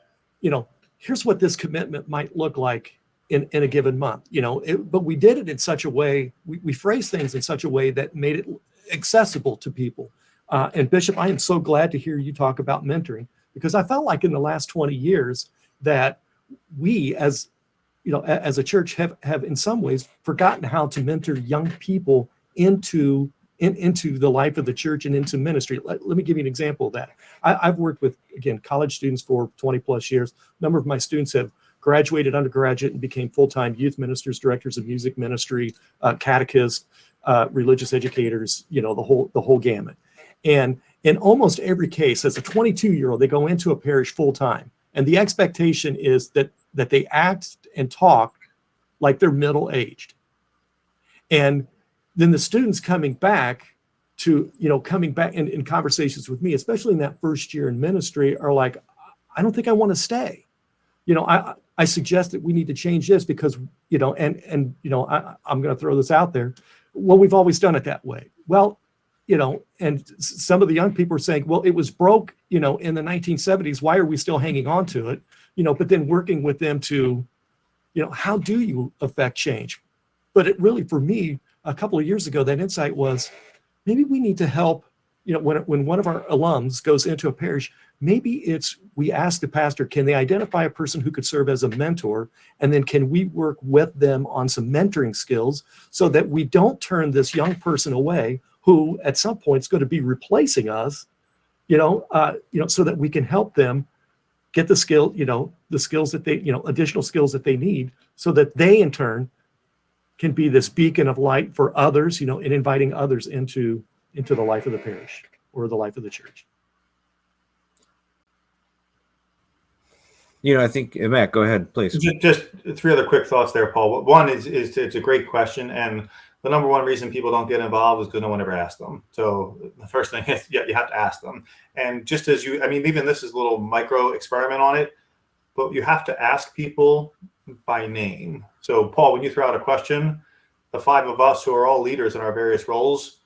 here's what this commitment might look like in a given month, but we did it in such a way, we phrased things in such a way that made it accessible to people. And Bishop, I am so glad to hear you talk about mentoring, because I felt like in the last 20 years that we as a church have in some ways forgotten how to mentor young people into the life of the church and into ministry. Let me give you an example of that. I've worked with, again, college students for 20 plus years. A number of my students have graduated undergraduate and became full-time youth ministers, directors of music ministry, catechists, religious educators, the whole gamut. And in almost every case, as a 22-year-old, they go into a parish full-time. And the expectation is that they act and talk like they're middle-aged. And then the students coming back in conversations with me, especially in that first year in ministry, are like, I don't think I want to stay. I suggest that we need to change this because, I'm going to throw this out there. Well, we've always done it that way. Well, and some of the young people are saying, well, it was broke, in the 1970s. Why are we still hanging on to it? But then working with them to, how do you affect change? But it really, for me, a couple of years ago, that insight was maybe we need to help, when one of our alums goes into a parish, maybe we ask the pastor, can they identify a person who could serve as a mentor? And then can we work with them on some mentoring skills so that we don't turn this young person away who at some point is going to be replacing us, so that we can help them get the skills that they, additional skills that they need so that they in turn can be this beacon of light for others, in inviting others into the life of the parish or the life of the church. I think, Matt, go ahead, please. Just three other quick thoughts there, Paul. One is it's a great question. And the number one reason people don't get involved is because no one ever asked them. So the first thing is, you have to ask them. And just as even this is a little micro experiment on it, but you have to ask people by name. So Paul, when you throw out a question, the five of us who are all leaders in our various roles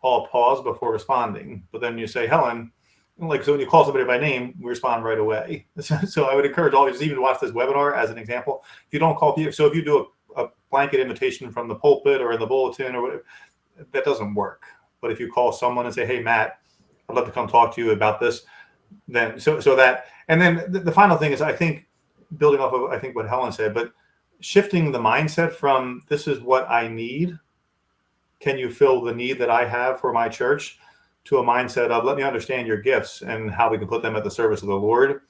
all pause before responding. But then you say, Helen, like, so when you call somebody by name, we respond right away. So I would encourage all of you to even watch this webinar as an example. If you don't call people, so if you do a blanket invitation from the pulpit or in the bulletin or whatever, that doesn't work. But if you call someone and say, hey, Matt, I'd love to come talk to you about this, then so that, and then the final thing is, I think, building off of, I think, what Helen said, but shifting the mindset from this is what I need, can you fill the need that I have for my church, to a mindset of let me understand your gifts and how we can put them at the service of the Lord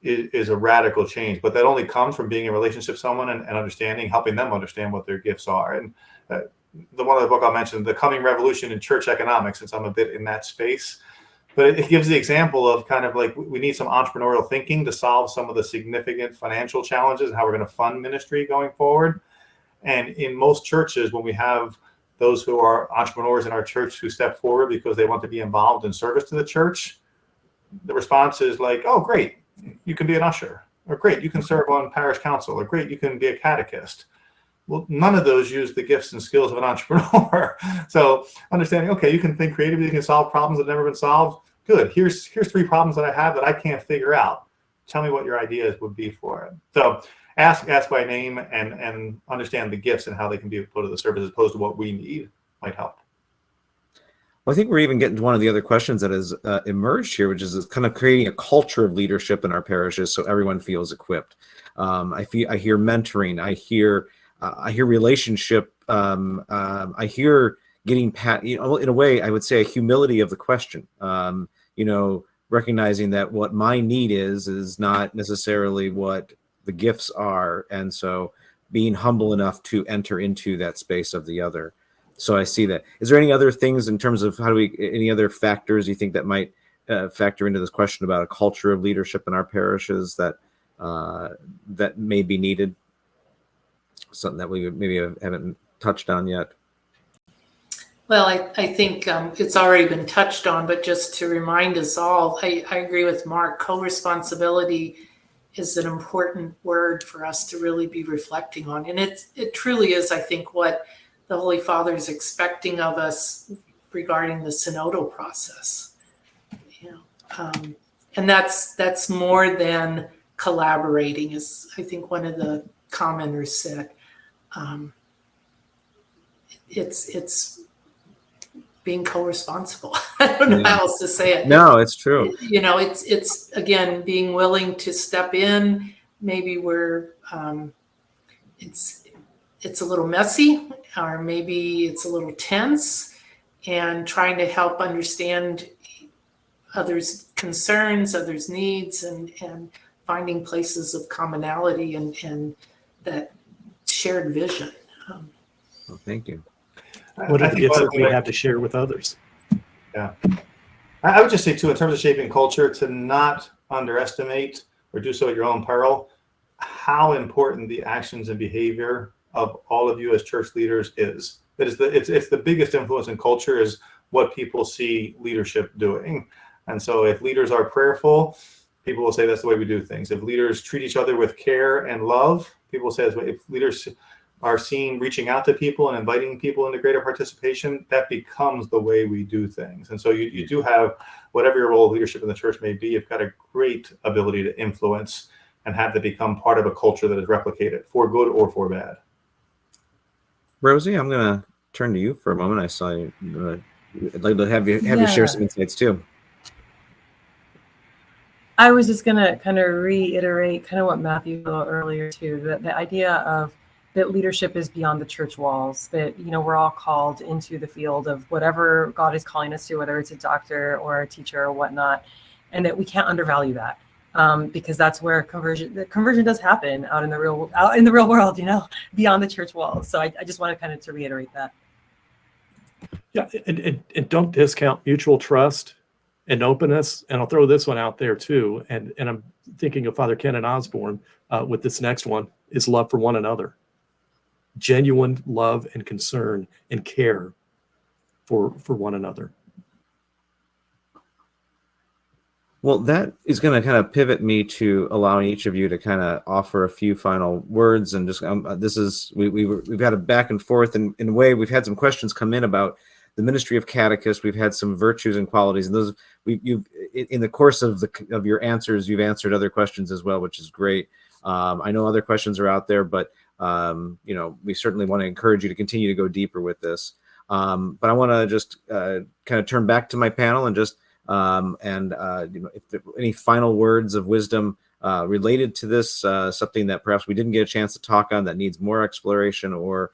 is a radical change. But that only comes from being in a relationship with someone and understanding, helping them understand what their gifts are. And the one of the book I'll mention, The Coming Revolution in Church Economics, since I'm a bit in that space. But it gives the example of kind of like we need some entrepreneurial thinking to solve some of the significant financial challenges and how we're going to fund ministry going forward. And in most churches, when we have those who are entrepreneurs in our church who step forward because they want to be involved in service to the church, the response is like, oh, great, you can be an usher, or great, you can serve on parish council, or great, you can be a catechist. Well, none of those use the gifts and skills of an entrepreneur. So understanding, okay, you can think creatively, you can solve problems that have never been solved. Good, here's 3 problems that I have that I can't figure out. Tell me what your ideas would be for it. So ask by name and understand the gifts and how they can be put to the service as opposed to what we need might help. Well, I think we're even getting to one of the other questions that has emerged here, which is kind of creating a culture of leadership in our parishes so everyone feels equipped. I hear mentoring, I hear relationship, I hear getting in a way, I would say a humility of the question. Recognizing that what my need is not necessarily what the gifts are, and so being humble enough to enter into that space of the other. So I see that. Is there any other things in terms of any other factors you think that might factor into this question about a culture of leadership in our parishes that may be needed? Something that we maybe haven't touched on yet. Well, I think it's already been touched on, but just to remind us all, I agree with Mark. Co-responsibility is an important word for us to really be reflecting on. And it truly is, I think, what the Holy Father is expecting of us regarding the synodal process. And that's more than collaborating, as I think one of the commenters said. It's being co-responsible. I don't know how else to say it. No, it's true. It's again, being willing to step in. Maybe it's a little messy, or maybe it's a little tense, and trying to help understand others' concerns, others' needs, and finding places of commonality and that shared vision. Well, thank you. What are the gifts that we have to share with others? Yeah. I would just say, too, in terms of shaping culture, to not underestimate or do so at your own peril, how important the actions and behavior of all of you as church leaders is. That is it's the biggest influence in culture is what people see leadership doing. And so if leaders are prayerful, people will say that's the way we do things. If leaders treat each other with care and love, people will say that's the way. If leaders are seen reaching out to people and inviting people into greater participation, that becomes the way we do things. And so you do have, whatever your role of leadership in the church may be, you've got a great ability to influence and have that become part of a culture that is replicated for good or for bad. Rosie, I'm going to turn to you for a moment. I saw you. I'd like to have you share some insights too. I was just going to kind of reiterate kind of what Matthew said earlier too, that the idea of that leadership is beyond the church walls, that, we're all called into the field of whatever God is calling us to, whether it's a doctor or a teacher or whatnot, and that we can't undervalue that. Because that's where conversion does happen out in the real world, beyond the church walls. So I just wanted kind of to reiterate that. Yeah, and don't discount mutual trust and openness. And I'll throw this one out there too. And I'm thinking of Father Ken and Osborne with this next one, is love for one another. Genuine love and concern and care for one another. Well, that is going to kind of pivot me to allowing each of you to kind of offer a few final words. And just we've had a back and forth in a way. We've had some questions come in about the ministry of catechist. We've had some virtues and qualities, and those you've in the course of your answers, you've answered other questions as well, which is great. I know other questions are out there, but we certainly want to encourage you to continue to go deeper with this. But I want to just kind of turn back to my panel and just if there any final words of wisdom related to this, something that perhaps we didn't get a chance to talk on that needs more exploration, or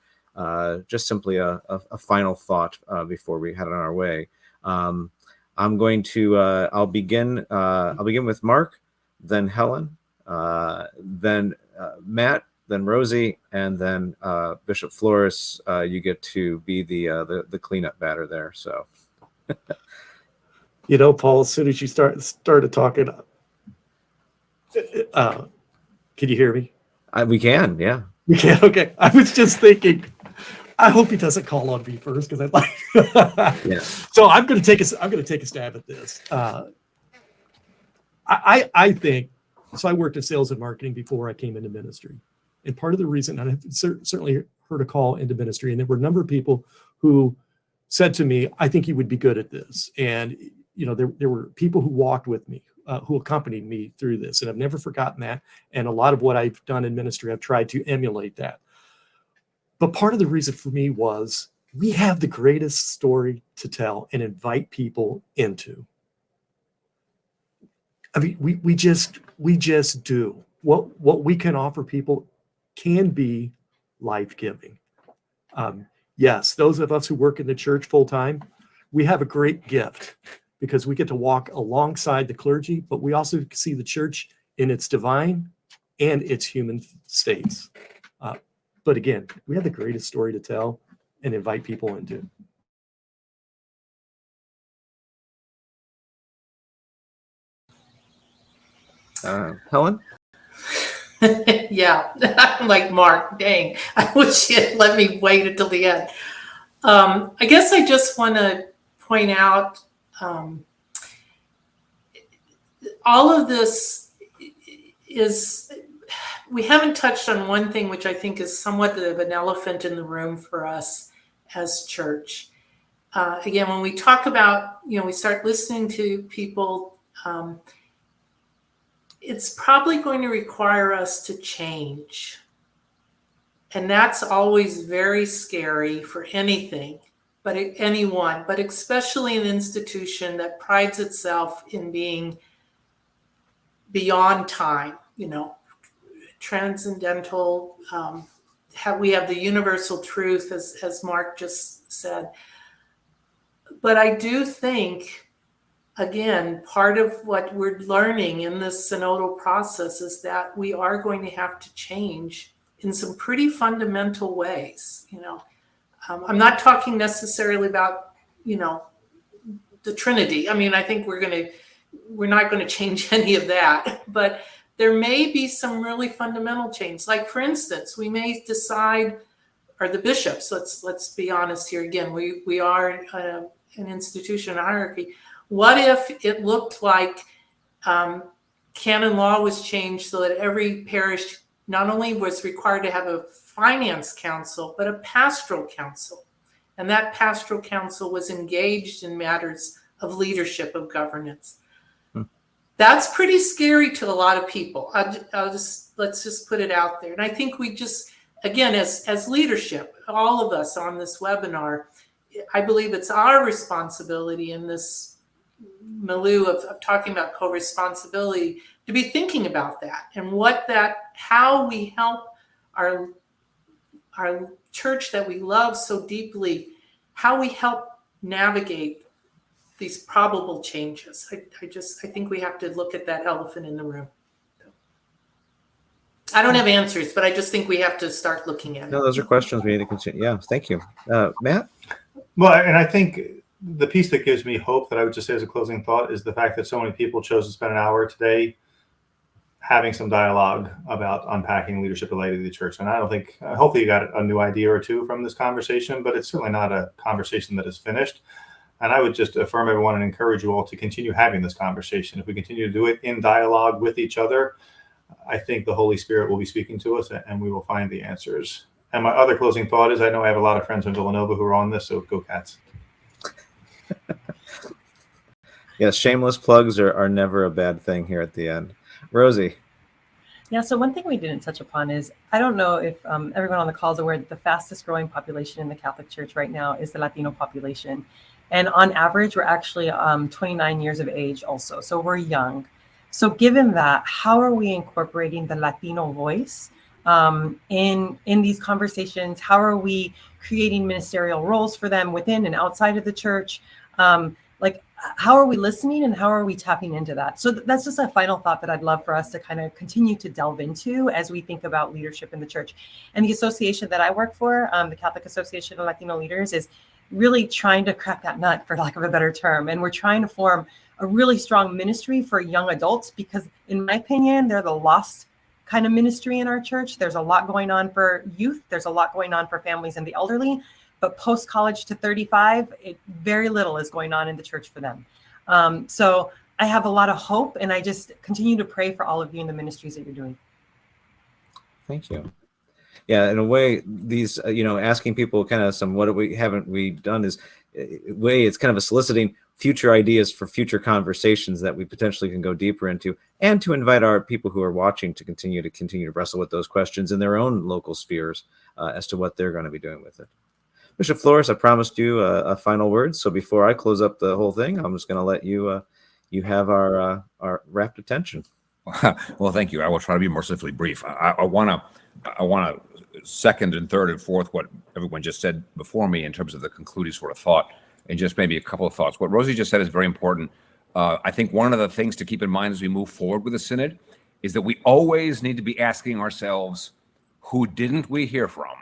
just simply a final thought before we head on our way. I'm going to I'll begin with Mark, then Helen, then Matt, then Rosie, and then Bishop Flores. You get to be the cleanup batter there. So, Paul, as soon as you started talking, can you hear me? we can, yeah. You can. Okay. I was just thinking, I hope he doesn't call on me first, because I'd like. Yeah. So I'm going to take a stab at this. I think so. I worked in sales and marketing before I came into ministry, and part of the reason, and I've certainly heard a call into ministry, and there were a number of people who said to me, "I think you would be good at this," and there were people who walked with me, who accompanied me through this, and I've never forgotten that. And a lot of what I've done in ministry, I've tried to emulate that. But part of the reason for me was we have the greatest story to tell and invite people into. I mean, we just do. What we can offer people can be life-giving. Yes, those of us who work in the church full-time, we have a great gift because we get to walk alongside the clergy, but we also see the church in its divine and its human states. But again, we have the greatest story to tell and invite people into. Helen? Yeah, I'm like Mark, dang, I wish you had let me wait until the end. I guess I just want to point out all of this is, we haven't touched on one thing which I think is somewhat of an elephant in the room for us as church. Again, when we talk about, we start listening to people, it's probably going to require us to change. And that's always very scary for anything, but anyone, but especially an institution that prides itself in being beyond time, transcendental. We have the universal truth, as Mark just said. But I do think, again, part of what we're learning in this synodal process is that we are going to have to change in some pretty fundamental ways. I'm not talking necessarily about, the Trinity. I mean, I think we're not going to change any of that, but there may be some really fundamental change. Like, for instance, we may decide, or the bishops, let's be honest here again, we are an institution hierarchy. What if it looked like canon law was changed so that every parish not only was required to have a finance council, but a pastoral council, and that pastoral council was engaged in matters of leadership, of governance? That's pretty scary to a lot of people. Let's just put it out there. And I think we just, again, as leadership, all of us on this webinar, I believe it's our responsibility in this milieu of talking about co-responsibility to be thinking about that and how we help our church that we love so deeply, how we help navigate these probable changes. I think we have to look at that elephant in the room. I don't have answers, but I just think we have to start looking at it. No, those are questions we need to consider. Yeah, thank you. Matt? Well, and I think the piece that gives me hope that I would just say as a closing thought is the fact that so many people chose to spend an hour today having some dialogue about unpacking leadership related to the church. And I don't think, hopefully you got a new idea or two from this conversation, but it's certainly not a conversation that is finished. And I would just affirm everyone and encourage you all to continue having this conversation. If we continue to do it in dialogue with each other, I think the Holy Spirit will be speaking to us and we will find the answers. And my other closing thought is, I know I have a lot of friends in Villanova who are on this, so go Cats. Yes, shameless plugs are never a bad thing here at the end. Rosie. Yeah, so one thing we didn't touch upon is, I don't know if everyone on the call is aware that the fastest growing population in the Catholic Church right now is the Latino population. And on average, we're actually 29 years of age also. So we're young. So given that, how are we incorporating the Latino voice in these conversations? How are we creating ministerial roles for them within and outside of the church? How are we listening and how are we tapping into that? So that's just a final thought that I'd love for us to kind of continue to delve into as we think about leadership in the church. And the association that I work for, the Catholic Association of Latino Leaders, is really trying to crack that nut, for lack of a better term. And we're trying to form a really strong ministry for young adults because, in my opinion, they're the lost kind of ministry in our church. There's a lot going on for youth. There's a lot going on for families and the elderly. But post-college to 35, very little is going on in the church for them. So I have a lot of hope, and I just continue to pray for all of you in the ministries that you're doing. Thank you. Yeah, in a way, these, asking people kind of what haven't we done is, it's kind of a soliciting future ideas for future conversations that we potentially can go deeper into, and to invite our people who are watching to continue to wrestle with those questions in their own local spheres as to what they're going to be doing with it. Bishop Flores, I promised you a final word. So before I close up the whole thing, I'm just going to let you you have our rapt attention. Well, thank you. I will try to be mercifully brief. I want to second and third and fourth what everyone just said before me in terms of the concluding sort of thought, and just maybe a couple of thoughts. What Rosie just said is very important. I think one of the things to keep in mind as we move forward with the synod is that we always need to be asking ourselves, who didn't we hear from,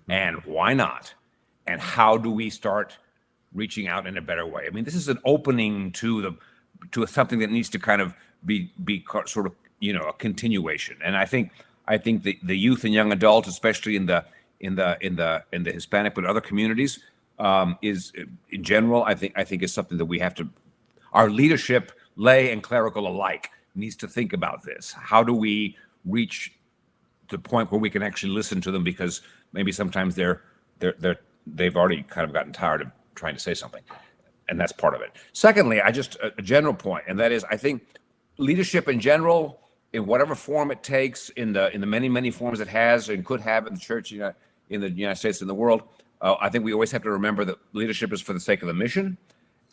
and why not? And how do we start reaching out in a better way? I mean, this is an opening to something that needs to kind of be sort of a continuation. And I think the youth and young adults, especially in the Hispanic but other communities, is in general, I think is something that we have to. Our leadership, lay and clerical alike, needs to think about this. How do we reach the point where we can actually listen to them, because maybe sometimes they've already kind of gotten tired of trying to say something, and that's part of it. Secondly, a general point, and that is, I think leadership in general, in whatever form it takes, in the many forms it has and could have in the church, in the United States and the world, I think we always have to remember that leadership is for the sake of the mission,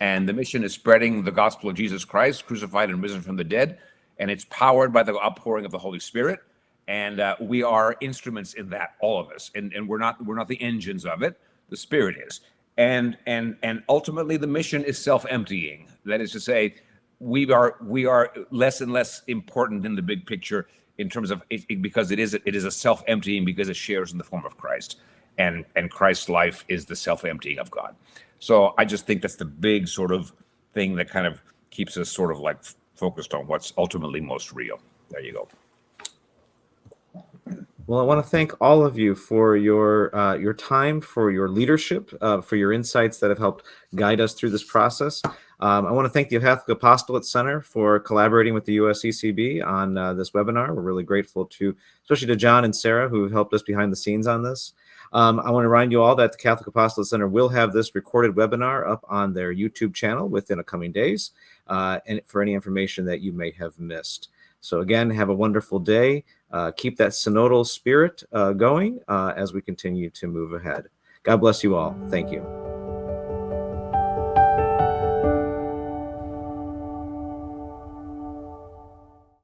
and the mission is spreading the gospel of Jesus Christ, crucified and risen from the dead, and it's powered by the outpouring of the Holy Spirit, and we are instruments in that, all of us, and we're not the engines of it. The Spirit is, and ultimately the mission is self-emptying. That is to say, we are less and less important in the big picture in terms of it, because it is a self-emptying, because it shares in the form of Christ, and Christ's life is the self-emptying of God. So I just think that's the big sort of thing that kind of keeps us sort of like focused on what's ultimately most real. There you go. Well, I want to thank all of you for your time, for your leadership, for your insights that have helped guide us through this process. I want to thank the Catholic Apostolate Center for collaborating with the USCCB on this webinar. We're really grateful especially to John and Sarah, who helped us behind the scenes on this. I want to remind you all that the Catholic Apostolate Center will have this recorded webinar up on their YouTube channel within the coming days, and for any information that you may have missed. So again, have a wonderful day. Keep that synodal spirit going as we continue to move ahead. God bless you all. Thank you.